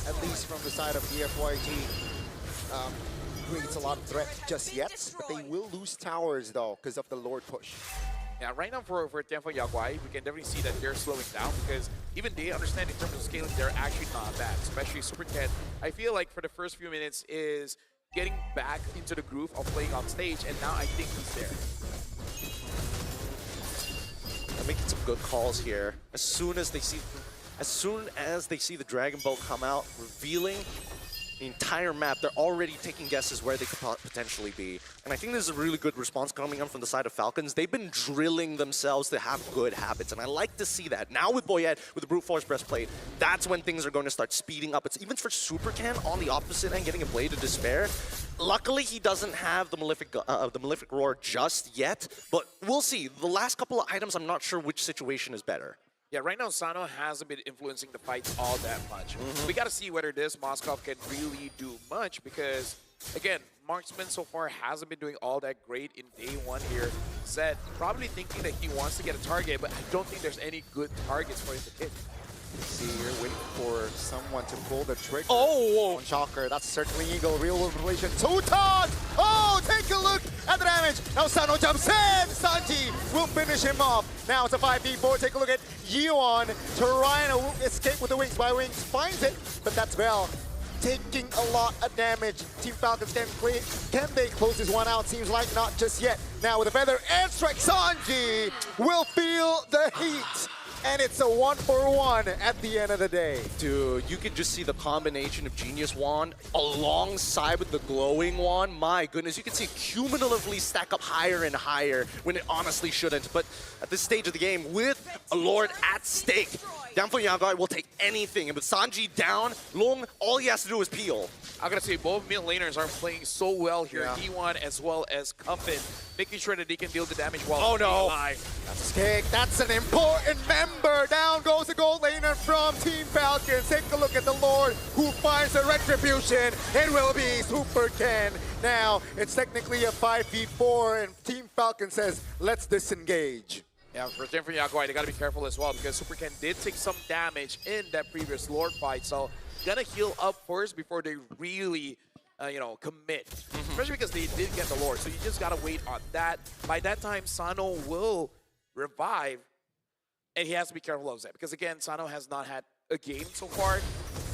at least from the side of Dfyg, creates a lot of threat just yet. But they will lose towers though because of the Lord push. Yeah, right now for Dfyg, we can definitely see that they're slowing down because even they understand in terms of scaling, they're actually not bad, especially Supercat. I feel like for the first few minutes is getting back into the groove of playing on stage, and now I think he's there. They're making some good calls here. As soon as they see the Dragon Bolt come out, revealing the entire map, they're already taking guesses where they could potentially be. And I think this is a really good response coming in from the side of Falcons. They've been drilling themselves to have good habits, and I like to see that. Now with Boyette, with the Brute Force Breastplate, that's when things are going to start speeding up. It's even for Supercan on the opposite end, getting a Blade of Despair. Luckily, he doesn't have the Malefic Roar just yet, but we'll see. The last couple of items, I'm not sure which situation is better. Yeah, right now Sano hasn't been influencing the fights all that much. We got to see whether this Moskov can really do much because, again, Marksman so far hasn't been doing all that great in day one here. Zed probably thinking that he wants to get a target, but I don't think there's any good targets for him to hit. See, you're waiting for someone to pull the trigger Oh! on Shocker. That's certainly Eagle. Real world relation. Tutan! Oh, take a look at the damage. Now Sano jumps in. Sanji will finish him off. Now it's a 5v4. Take a look at Yeon trying to escape with the wings. By wings finds it, but that's Bell taking a lot of damage. Team Falcons can they close this one out? Seems like not just yet. Now with a feather airstrike, Sanji will feel the heat. And it's a 1-for-1 at the end of the day. Dude, you could just see the combination of Genius Wand alongside with the Glowing Wand. My goodness, you can see it cumulatively stack up higher and higher when it honestly shouldn't. But at this stage of the game, with a Lord at stake, Dfyg will take anything. And with Sanji down, Long, all he has to do is peel. I gotta say, both mid laners are playing so well here. Yeah. E1 as well as Cuffin, making sure that they can deal the damage while Oh, no. being alive. That's a kick. That's an important member. Down goes the gold laner from Team Falcons. Take a look at the Lord who finds the retribution. It will be Super Ken. Now, it's technically a 5v4, and Team Falcon says, let's disengage. Yeah, for Dfyg, they gotta be careful as well because Super Ken did take some damage in that previous Lord fight, so gotta heal up first before they really, commit. Especially because they did get the Lord, so you just gotta wait on that. By that time, Sano will revive, and he has to be careful of that because again, Sano has not had a game so far.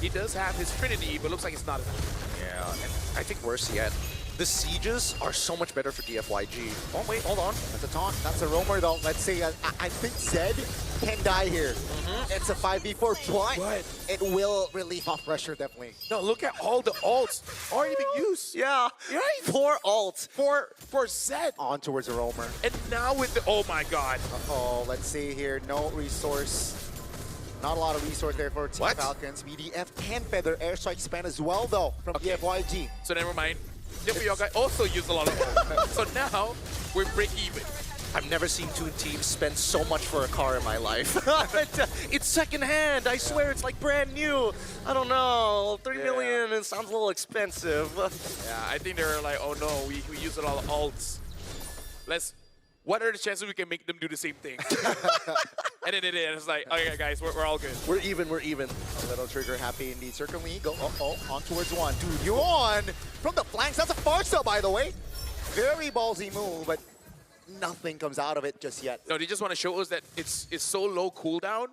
He does have his Trinity, but looks like it's not enough. Yeah, and I think worse yet, the sieges are so much better for Dfyg. Oh wait, hold on. That's a taunt. That's a roamer though. Let's see. I think Zed can die here. It's a 5v4, but it will relieve off pressure definitely. No, look at all the ults already being used. Yeah, Right? poor alt. For Zed. On towards a roamer. And now with the, oh my god. Oh, let's see here. No resource. Not a lot of resource there for Team What? Falcons. BDF can feather airstrike span as well though from Dfyg. So never mind. Dfyg also used a lot of ult. So now we're break even. I've never seen two teams spend so much for a car in my life. It's secondhand. I swear it's like brand new. I don't know. 3 million, it sounds a little expensive. Yeah, I think they're like, oh no, we used a lot of ults. What are the chances we can make them do the same thing? And then it's like, okay guys, we're all good. We're even. A little trigger happy indeed. Circling Eagle. On towards one. Dude, Yuan from the flanks. That's a Farsa, by the way. Very ballsy move, but nothing comes out of it just yet. No, they just want to show us that it's so low cooldown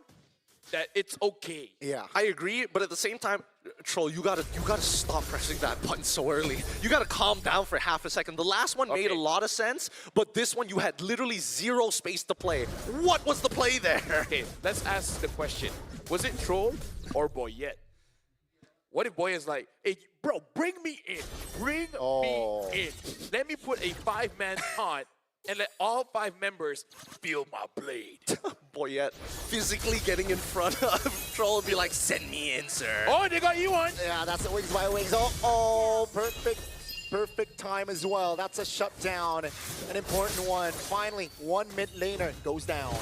that it's okay. Yeah. I agree, but at the same time, Troll, you gotta stop pressing that button so early. You gotta calm down for half a second. The last one made a lot of sense, but this one you had literally zero space to play. What was the play there? Okay, let's ask the question. Was it Troll or Boyette? What if Boyette's like, hey, bro, bring me in. Bring me in. Let me put a 5-man taunt and let all 5 members feel my blade. Boyette physically getting in front of Troll and be like, send me in, sir. Oh, they got you one. Yeah, that's the wings by wings. Perfect time as well. That's a shutdown, an important one. Finally, one mid laner goes down.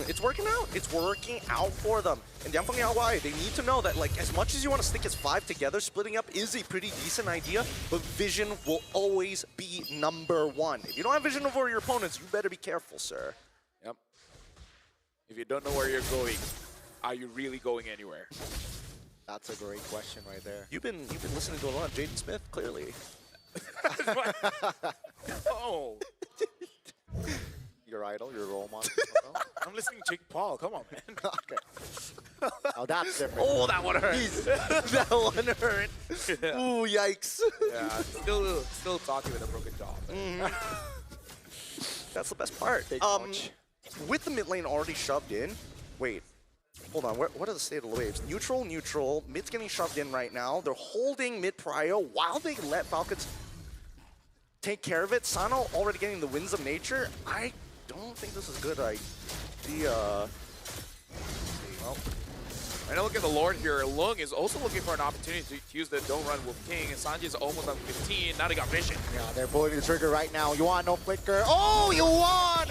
It's working out. It's working out for them. And Dfyg, they need to know that, like, as much as you want to stick as 5 together, splitting up is a pretty decent idea, but vision will always be #1. If you don't have vision over your opponents, you better be careful, sir. Yep. If you don't know where you're going, are you really going anywhere? That's a great question right there. You've been listening to a lot of Jaden Smith, clearly. Oh, Your idol, your role model. I'm listening to Jake Paul. Come on, man. Okay. Oh, that's different. Oh, that one hurt. That one hurt. Yeah. Ooh, yikes. Yeah, still talking with a broken jaw. That's the best part. Big ouch. With the mid lane already shoved in, wait, hold on, what are the state of the waves? Neutral, neutral, mid's getting shoved in right now. They're holding mid prio while they let Falcons take care of it. Sano already getting the winds of nature. I don't think this is a good idea. Well, And look at the Lord here. Lung is also looking for an opportunity to use the don't run with King. And Sanji's almost on 15. Now they got vision. Yeah, they're pulling the trigger right now. Yuan, no flicker. Oh, Yuan!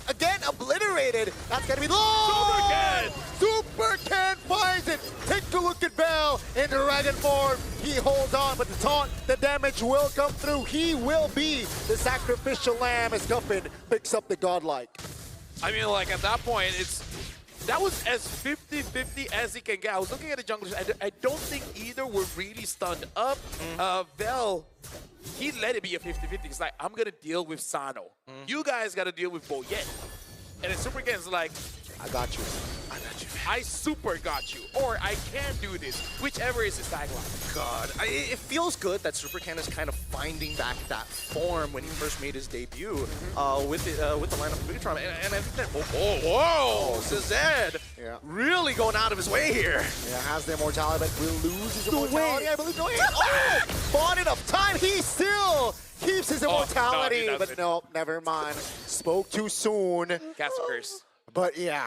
Again, obliterated. That's gonna be Lord! Super Ken finds it. Take a look at Bell in dragon form. He holds on, but the taunt, the damage will come through. He will be the sacrificial lamb as Guffin picks up the godlike. I mean, like, at that point, that was as 50-50 as he can get. I was looking at the junglers. I don't think either were really stunned up. Bell, he let it be a 50-50. He's like, I'm going to deal with Sano. You guys got to deal with Boyet. And then Super Ken's like, I got you. I got you. I super got you. Or I can do this. Whichever is his tagline. God, it feels good that Super Ken is kind of finding back that form when he first made his debut with the lineup of Megatron. And I think that, whoa, Zed really going out of his way here. Yeah, has the immortality, but will lose his immortality, I believe. Oh! Bought enough time, he still keeps his immortality. No, but no, never mind. Spoke too soon. Cast curse. But yeah,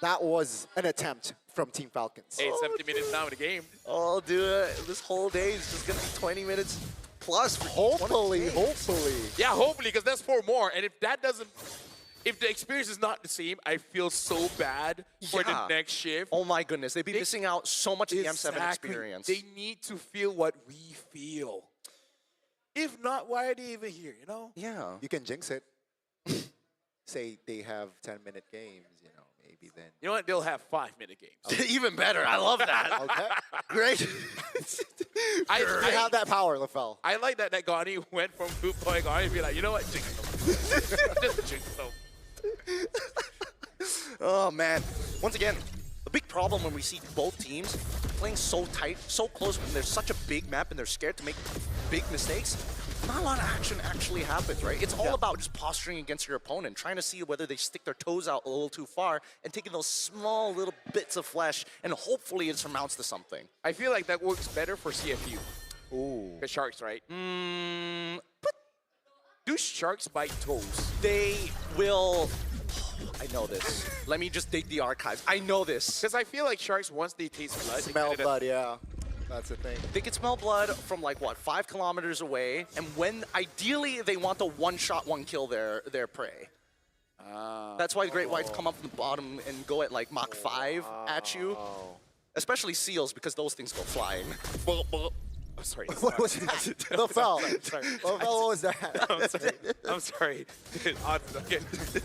that was an attempt from Team Falcons. 70 minutes now in the game. Oh, dude, this whole day is just going to be 20 minutes plus. For Hopefully. Yeah, hopefully, because that's 4 more. And if that doesn't, if the experience is not the same, I feel so bad for the next shift. Oh my goodness, they'd be missing out so much of the M7 experience. They need to feel what we feel. If not, why are they even here, you know? Yeah. You can jinx it. Say they have 10-minute games, you know, maybe then. You know what? They'll have 5-minute games. Even better. I love that. Okay. Great. I have that power, LaFell. I like that Gani went from group going on and be like, you know what? Jinx them. Just jinx them. Oh, man. Once again, the big problem when we see both teams playing so tight, so close, when there's such a big map and they're scared to make big mistakes, not a lot of action actually happens, right? It's all about just posturing against your opponent, trying to see whether they stick their toes out a little too far and taking those small little bits of flesh, and hopefully it surmounts to something. I feel like that works better for CFU. Ooh. The Sharks, right? But Do Sharks bite toes? they will... I know this. Let me just dig the archives. I know this. Because I feel like Sharks, once they taste blood, they Smell kinda- blood, yeah. That's the thing. They can smell blood from like, what, 5 kilometers away, and when, ideally, they want to one-shot, one-kill their prey. That's why the Great Whites come up from the bottom and go at like Mach 5 at you. Especially seals, because those things go flying. Oh, sorry. What was that? LaFell. Sorry. LaFell, what was that? I'm sorry. Dude, okay.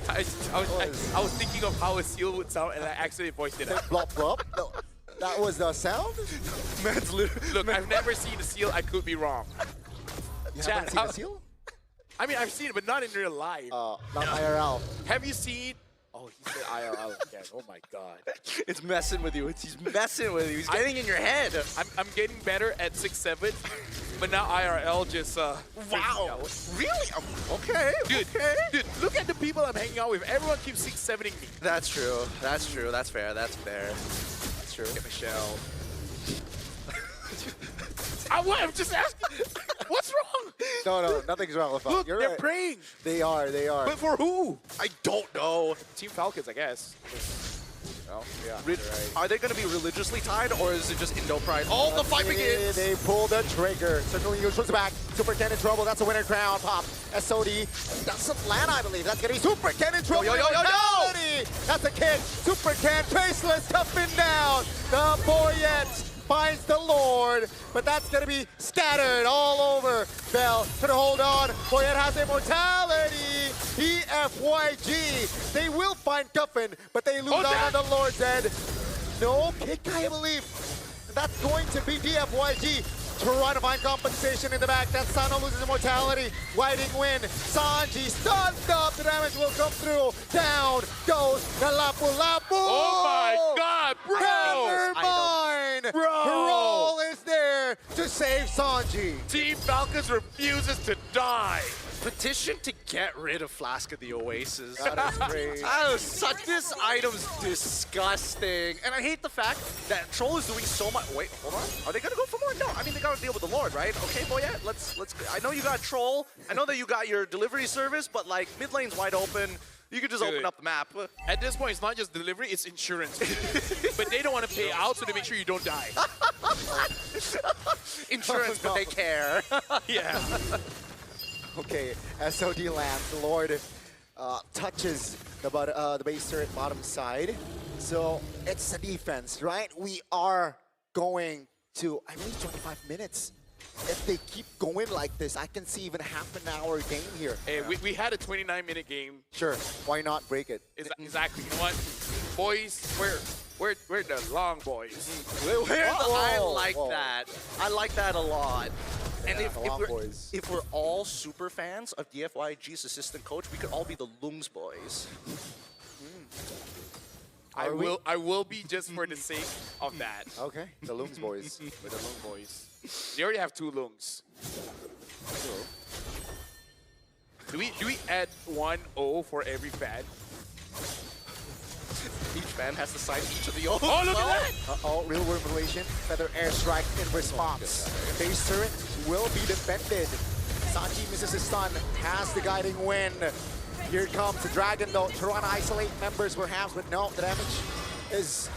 I was thinking of how a seal would sound, and I accidentally voiced it out. Blop, blop. No, that was the sound? Man's literally... Look, I've never seen a seal. I could be wrong. You Chat, haven't seen a seal? I mean, I've seen it, but not in real life. Not IRL. Have you seen? Oh, he said IRL again. Oh my God. It's messing with you. He's messing with you. He's getting in your head. I'm getting better at 6'7", but now IRL just Wow. Really? Okay. Dude, dude, look at the people I'm hanging out with. Everyone keeps 6'7"ing me. That's true. That's true. That's fair. That's fair. That's true. Get Michelle. I'm just asking. What's wrong? No, nothing's wrong with Look, You're they're right. praying. They are. But for who? I don't know. Team Falcons, I guess. Oh, yeah. Are they going to be religiously tied, or is it just Indo Pride? Oh, the fight begins! They pull the trigger. Circling you, swings back. Super Ken in trouble. That's a winner crown. Pop. SOD. That's some land, I believe. That's going to be Super Ken in trouble. Yo. That's a kick. Super Ken, faceless, toughened down. The Boyet finds the Lord, but that's going to be scattered all over. Bell can hold on. Boyet has immortality. Dfyg. They will find Guffin, but they lose out on the Lord's End. No pick, I believe. That's going to be Dfyg. Trying to find compensation in the back. That Sano loses immortality. Whiting win. Sanji stunned up. The damage will come through. Down goes the Lapu Lapu. Oh my God, bro! Never mind. Bro! Roll is there to save Sanji. Team Falcons refuses to die. Petition to get rid of Flask of the Oasis. That is great. That was such. This item's disgusting, and I hate the fact that Troll is doing so much. Wait, hold on. Are they gonna go for more? No, I mean they gotta deal with the Lord, right? Okay, boy, yeah. Let's. I know you got Troll. I know that you got your delivery service, but like mid lane's wide open. You could just open up the map. At this point, it's not just delivery; it's insurance. But they don't want to pay out, so they make sure you don't die. Insurance, Oh, no. but they care. Yeah. Okay, SOD lands. The Lord touches the base turret bottom side. So it's a defense, right? We are going to, I believe, 25 minutes. If they keep going like this, I can see even half an hour game here. Hey, we had a 29-minute game. Sure, why not break it? Exactly. You know what, boys? We're the long boys. I like whoa. that. I like that a lot. And Yeah, the long if boys. we're all super fans of DFYG's assistant coach, we could all be the Lungs boys. I will be just for the sake of that. Okay, the Looms boys. With the Lung boys. They already have 2 Lungs. Do we add 1-0 for every fan? Each fan has to sign each of the oaths. Oh, look at that! Uh-oh, real world relation. Feather airstrike in response. Base turret will be defended. Sanji misses his stun, has the guiding win. Here comes the dragon though. Trying to isolate members perhaps, but no, the damage is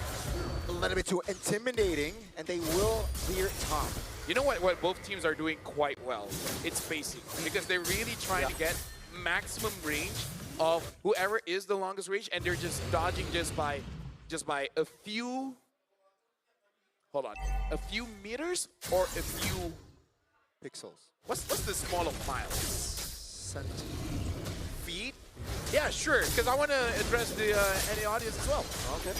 a little bit too intimidating, and they will clear top. You know what both teams are doing quite well? It's spacing. Because they're really trying to get maximum range of whoever is the longest range, and they're just dodging just by a few, hold on, a few meters or a few, Pixels. what's the small of miles? Feet. Yeah, sure, because I want to address the any audience as well. Okay.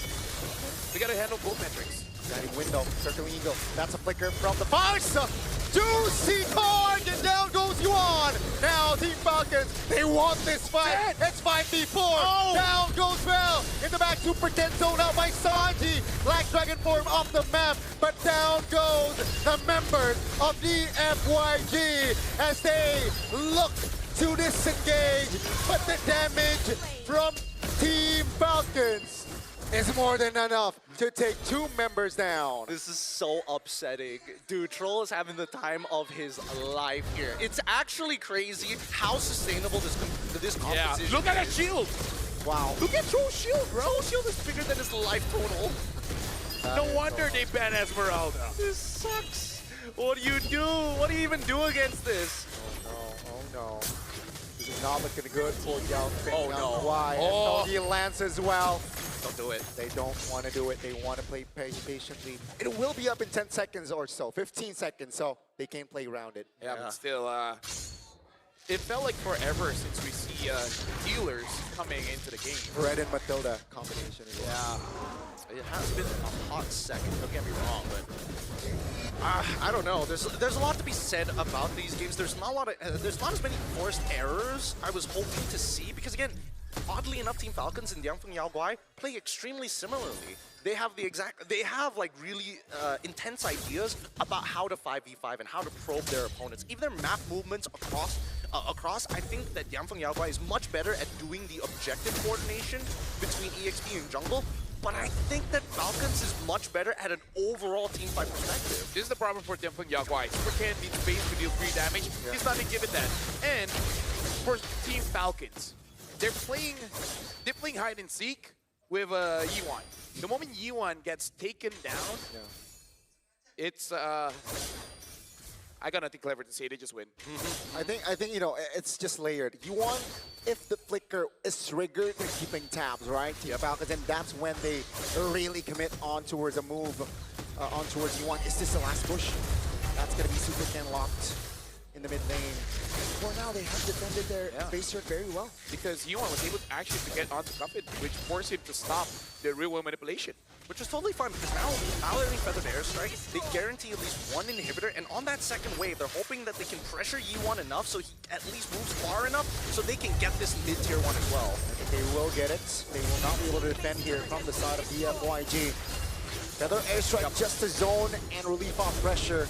We got to handle both metrics. Guiding window, circling eagle. That's a flicker from the Fox. Juicy card, and down goes Yuan. Now Team Falcons, they want this fight. It's 5v4. Down goes Bell. In the back, Super 10 zone out by Sanji. Black Dragon form off the map, but down goes the members of Dfyg as they look to disengage. But the damage from Team Falcons is more than enough to take 2 members down. This is so upsetting. Dude, Troll is having the time of his life here. It's actually crazy how sustainable this competition Look at that is. shield. Wow. Look at Troll's shield, bro. Troll's shield is bigger than his life total. No wonder they ban Esmeralda. This sucks. What do you do? What do you even do against this? Oh no. This is not looking good for Yao. Oh, no. Why? Oh. And he lands as well. Don't do it. They don't want to do it. They want to play patiently. It will be up in 10 seconds or so, 15 seconds, so they can play around it. Yeah, but still, it felt like forever since we see healers coming into the game. Red and Matilda combination as well. It has been a hot second. Don't get me wrong, but I don't know. There's a lot to be said about these games. There's not as many forced errors I was hoping to see because again, oddly enough, Team Falcons and Dfyg Yaoguai play extremely similarly. They have like really intense ideas about how to 5v5 and how to probe their opponents. Even their map movements across, I think that Dfyg Yaoguai is much better at doing the objective coordination between EXP and jungle. But I think that Falcons is much better at an overall team fight perspective. This is the problem for Dfyg Yaoguai. Supercan needs space to deal free damage. He's not been given that. And for Team Falcons, they're playing hide and seek with Yuan. The moment Yuan gets taken down, it's I got nothing clever to say. They just win. I think you know it's just layered. You want if the flicker is triggered, they're keeping tabs, right? Team Falcons, and that's when they really commit on towards a move, on towards Yuan. Is this the last push? That's gonna be super can locked in the mid lane. For now, they have defended their base turret very well. Because Yuan was able to actually get onto Cuffin, which forced him to stop the real world manipulation. which is totally fine because now they're in Feathered Airstrike. They guarantee at least one inhibitor, and on that second wave, they're hoping that they can pressure Yi1 enough so he at least moves far enough so they can get this mid-tier one as well. They will get it. They will not be able to defend here from the side of Dfyg. Feather Airstrike just to zone and relief off pressure.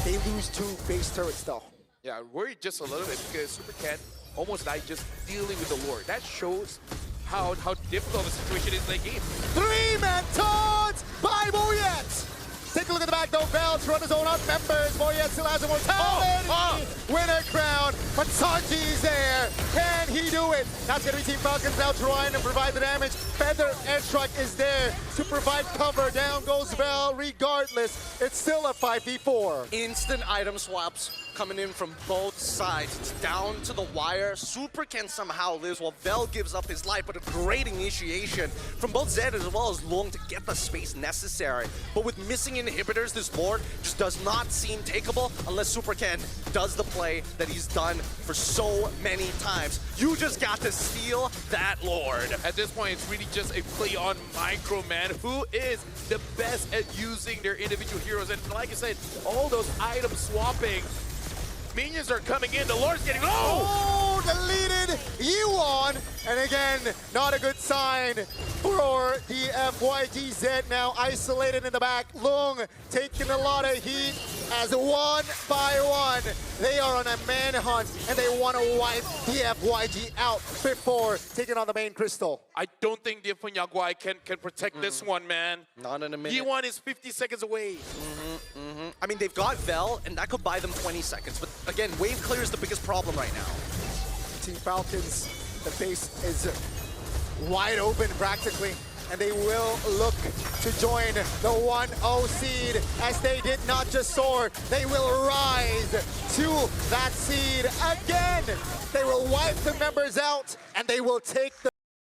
They lose 2 base turrets though. Yeah, worried just a little bit because Super Ken almost died just dealing with the Lord. That shows how difficult the situation is in that game. 3-man taunts by Boyet. Take a look at the back though. Val to run his own up members. Boyet still has immortality. Winner crown. But Sanji's there. Can he do it? That's going to be Team Falcons now trying to provide the damage. Feather Airstrike is there to provide cover. Down goes Val regardless. It's still a 5v4. Instant item swaps coming in from both sides. It's down to the wire. Super Ken somehow lives while Vel gives up his life, but a great initiation from both Zed as well as Long to get the space necessary. But with missing inhibitors, this board just does not seem takeable unless Super Ken does the play that he's done for so many times. You just got to steal that Lord. At this point, it's really just a play on Micro, man, who is the best at using their individual heroes. And like I said, all those item swapping, minions are coming in, the Lord's getting low! Oh, deleted Yi1! And again, not a good sign for the FYGZ now isolated in the back. Lung taking a lot of heat as one by one, they are on a manhunt and they want to wipe the FYG out before taking on the main crystal. I don't think the Dfyg can protect this one, man. Not in a minute. Yi1 is 50 seconds away. I mean, they've got Vel, and that could buy them 20 seconds. But again, wave clear is the biggest problem right now. Team Falcons, the base is wide open practically, and they will look to join the 1-0 seed as they did not just soar, they will rise to that seed again. They will wipe the members out, and they will take the